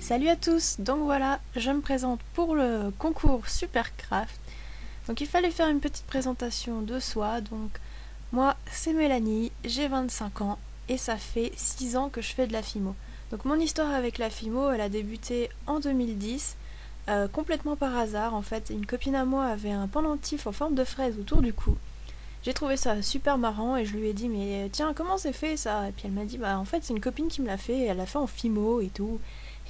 Salut à tous, donc voilà, je me présente pour le concours Supercraft. Donc il fallait faire une petite présentation de soi, donc moi c'est Mélanie, j'ai 25 ans et ça fait 6 ans que je fais de la FIMO. Donc mon histoire avec la FIMO, elle a débuté en 2010, complètement par hasard en fait. Une copine à moi avait un pendentif en forme de fraise autour du cou. J'ai trouvé ça super marrant et je lui ai dit mais tiens comment c'est fait ça? Et puis elle m'a dit bah en fait c'est une copine qui me l'a fait, elle l'a fait en FIMO et tout.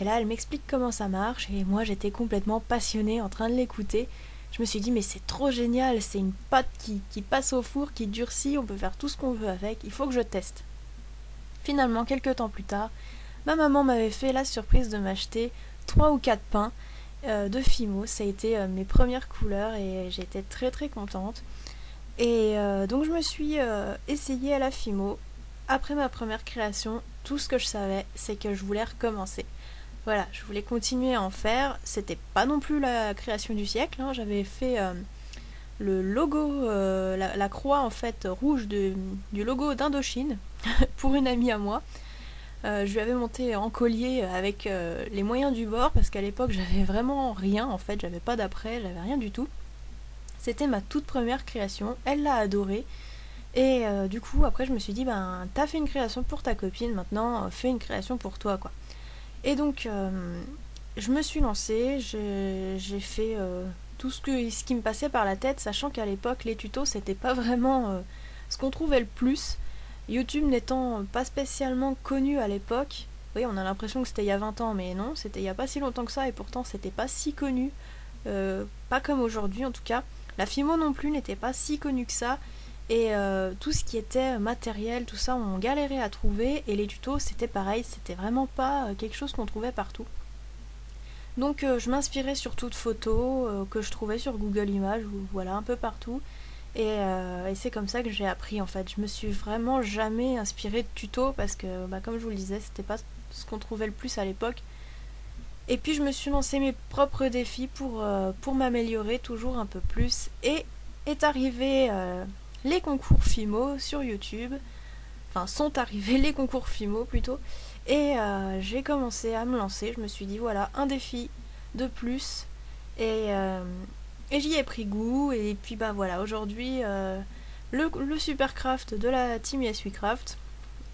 Et là elle m'explique comment ça marche et moi j'étais complètement passionnée en train de l'écouter. Je me suis dit mais c'est trop génial, c'est une pâte qui passe au four, qui durcit, on peut faire tout ce qu'on veut avec, il faut que je teste. Finalement quelques temps plus tard, ma maman m'avait fait la surprise de m'acheter 3 ou 4 pains de FIMO. Ça a été mes premières couleurs et j'étais très très contente. Et donc je me suis essayée à la FIMO. Après ma première création, tout ce que je savais, c'est que je voulais recommencer. Voilà, je voulais continuer à en faire. C'était pas non plus la création du siècle, hein. J'avais fait le logo, la croix en fait rouge du logo d'Indochine pour une amie à moi. Je lui avais monté en collier avec les moyens du bord parce qu'à l'époque j'avais vraiment rien en fait, j'avais pas d'après, j'avais rien du tout. C'était ma toute première création, elle l'a adorée. Et du coup, après, je me suis dit, ben, t'as fait une création pour ta copine, maintenant, fais une création pour toi, quoi. Et donc, je me suis lancée, j'ai fait tout ce qui me passait par la tête, sachant qu'à l'époque, les tutos, c'était pas vraiment ce qu'on trouvait le plus. YouTube n'étant pas spécialement connu à l'époque, oui, on a l'impression que c'était il y a 20 ans, mais non, c'était il y a pas si longtemps que ça, et pourtant, c'était pas si connu, pas comme aujourd'hui en tout cas. La FIMO non plus n'était pas si connue que ça, et tout ce qui était matériel, tout ça, on galérait à trouver, et les tutos c'était pareil, c'était vraiment pas quelque chose qu'on trouvait partout. Donc je m'inspirais surtout de photos que je trouvais sur Google Images, ou voilà, un peu partout, et c'est comme ça que j'ai appris en fait. Je me suis vraiment jamais inspirée de tutos, parce que bah, comme je vous le disais, c'était pas ce qu'on trouvait le plus à l'époque. Et puis je me suis lancé mes propres défis pour m'améliorer toujours un peu plus. Et est arrivé les concours FIMO sur YouTube. Enfin, sont arrivés les concours FIMO plutôt. Et j'ai commencé à me lancer. Je me suis dit voilà, un défi de plus. Et j'y ai pris goût. Et puis bah voilà, aujourd'hui, le Supercraft de la team YesWeCraft.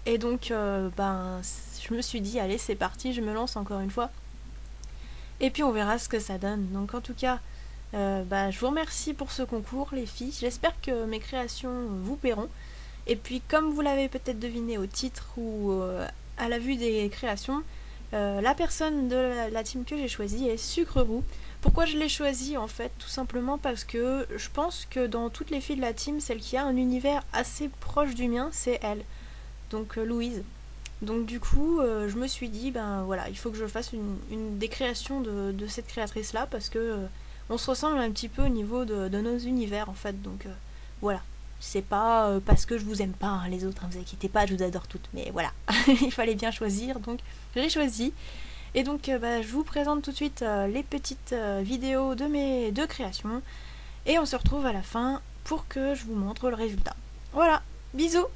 Et donc, je me suis dit allez, c'est parti, je me lance encore une fois. Et puis on verra ce que ça donne. Donc en tout cas, je vous remercie pour ce concours les filles. J'espère que mes créations vous plairont. Et puis comme vous l'avez peut-être deviné au titre ou à la vue des créations, la personne de la team que j'ai choisie est Sucre Roux. Pourquoi je l'ai choisie en fait? Tout simplement parce que je pense que dans toutes les filles de la team, celle qui a un univers assez proche du mien, c'est elle. Donc Louise. Donc du coup, je me suis dit, ben voilà, il faut que je fasse une des créations de cette créatrice-là, parce que on se ressemble un petit peu au niveau de nos univers, en fait. Donc voilà, c'est pas parce que je vous aime pas, hein, les autres, hein, vous inquiétez pas, je vous adore toutes, mais voilà, il fallait bien choisir, donc j'ai choisi. Et donc je vous présente tout de suite les petites vidéos de mes deux créations, et on se retrouve à la fin pour que je vous montre le résultat. Voilà, bisous!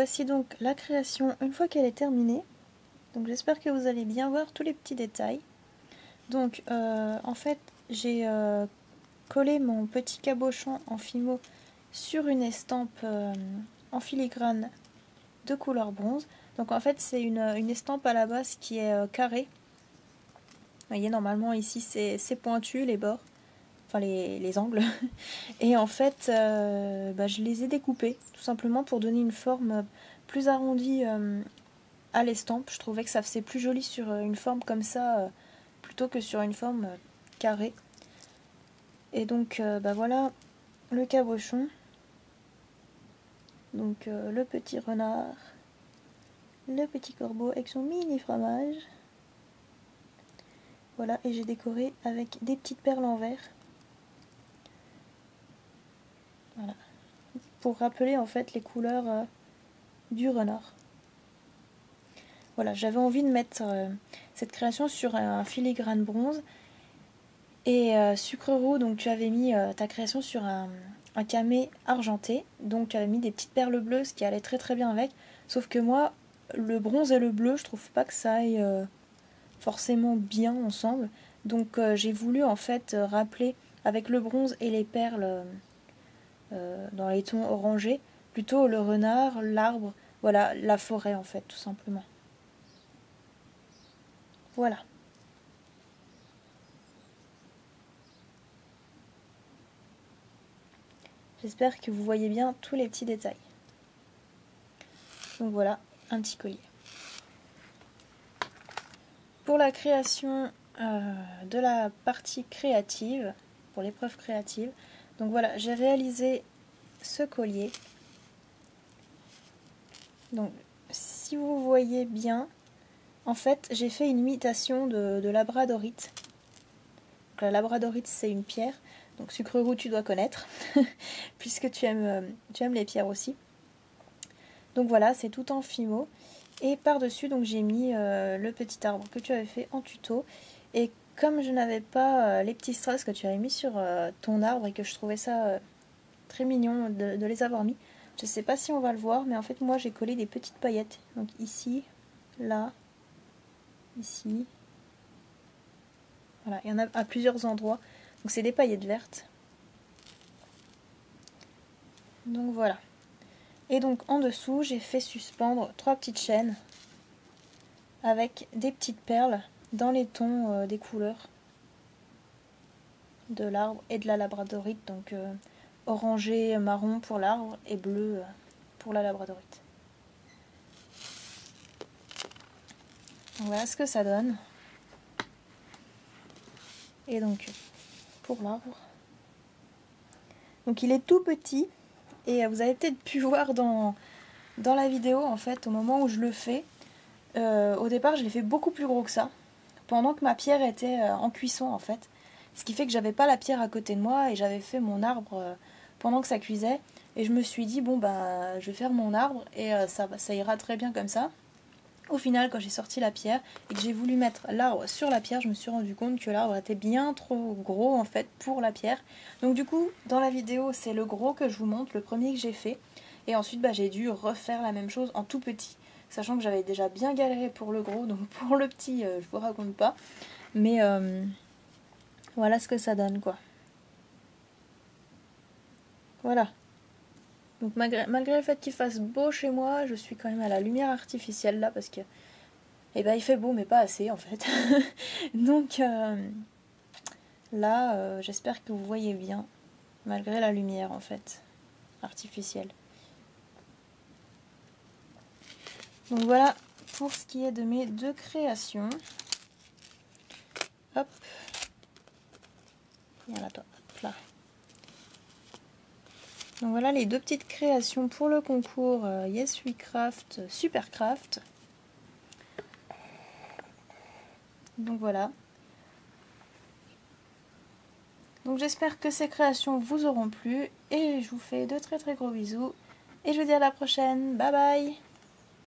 voici donc la création une fois qu'elle est terminée. Donc j'espère que vous allez bien voir tous les petits détails. Donc en fait j'ai collé mon petit cabochon en fimo sur une estampe en filigrane de couleur bronze. Donc en fait c'est une estampe à la base qui est carrée. Vous voyez, normalement ici c'est pointu les bords, enfin les angles. Et en fait je les ai découpés tout simplement pour donner une forme plus arrondie à l'estampe. Je trouvais que ça faisait plus joli sur une forme comme ça plutôt que sur une forme carrée. Et donc voilà le cabochon. Donc le petit renard, le petit corbeau avec son mini fromage. Voilà, et j'ai décoré avec des petites perles en verre. Voilà. Pour rappeler en fait les couleurs du renard. Voilà, j'avais envie de mettre cette création sur un filigrane bronze. Et sucre roux, donc tu avais mis ta création sur un camé argenté. Donc tu avais mis des petites perles bleues, ce qui allait très très bien avec. Sauf que moi, le bronze et le bleu, je trouve pas que ça aille forcément bien ensemble. Donc j'ai voulu en fait rappeler avec le bronze et les perles dans les tons orangés, plutôt le renard, l'arbre, voilà, la forêt en fait, tout simplement. Voilà. J'espère que vous voyez bien tous les petits détails. Donc voilà, un petit collier. Pour la création de la partie créative, pour l'épreuve créative, donc voilà, j'ai réalisé ce collier. Donc si vous voyez bien, en fait j'ai fait une imitation de labradorite. Donc, la labradorite c'est une pierre, donc sucre roux tu dois connaître, puisque tu aimes les pierres aussi. Donc voilà, c'est tout en fimo. Et par-dessus, donc j'ai mis le petit arbre que tu avais fait en tuto. Et comme je n'avais pas les petits strass que tu avais mis sur ton arbre et que je trouvais ça très mignon de les avoir mis, je sais pas si on va le voir, mais en fait moi j'ai collé des petites paillettes. Donc ici, là, ici. Voilà, il y en a à plusieurs endroits. Donc c'est des paillettes vertes. Donc voilà. Et donc en dessous, j'ai fait suspendre 3 petites chaînes avec des petites perles dans les tons des couleurs de l'arbre et de la labradorite. Donc orangé, marron pour l'arbre et bleu pour la labradorite. Donc voilà ce que ça donne. Et donc pour l'arbre. Donc il est tout petit. Et vous avez peut-être pu voir dans la vidéo, en fait, au moment où je le fais, au départ, je l'ai fait beaucoup plus gros que ça, pendant que ma pierre était en cuisson, en fait. Ce qui fait que j'avais pas la pierre à côté de moi, et j'avais fait mon arbre pendant que ça cuisait. Et je me suis dit, bon, bah, je vais faire mon arbre, et ça ira très bien comme ça. Au final, quand j'ai sorti la pierre, et que j'ai voulu mettre l'arbre sur la pierre, je me suis rendu compte que l'arbre était bien trop gros, en fait, pour la pierre. Donc du coup, dans la vidéo, c'est le gros que je vous montre, le premier que j'ai fait. Et ensuite, bah, j'ai dû refaire la même chose en tout petit. Sachant que j'avais déjà bien galéré pour le gros, donc pour le petit, je vous raconte pas. Mais voilà ce que ça donne, quoi. Voilà. Donc malgré le fait qu'il fasse beau chez moi, je suis quand même à la lumière artificielle là, parce que eh ben, il fait beau, mais pas assez en fait. Donc là, j'espère que vous voyez bien, malgré la lumière en fait, artificielle. Donc voilà pour ce qui est de mes 2 créations. Hop. Voilà, toi, hop là. Donc voilà les 2 petites créations pour le concours Yes We Craft Super Craft. Donc voilà. Donc j'espère que ces créations vous auront plu et je vous fais de très très gros bisous et je vous dis à la prochaine. Bye bye.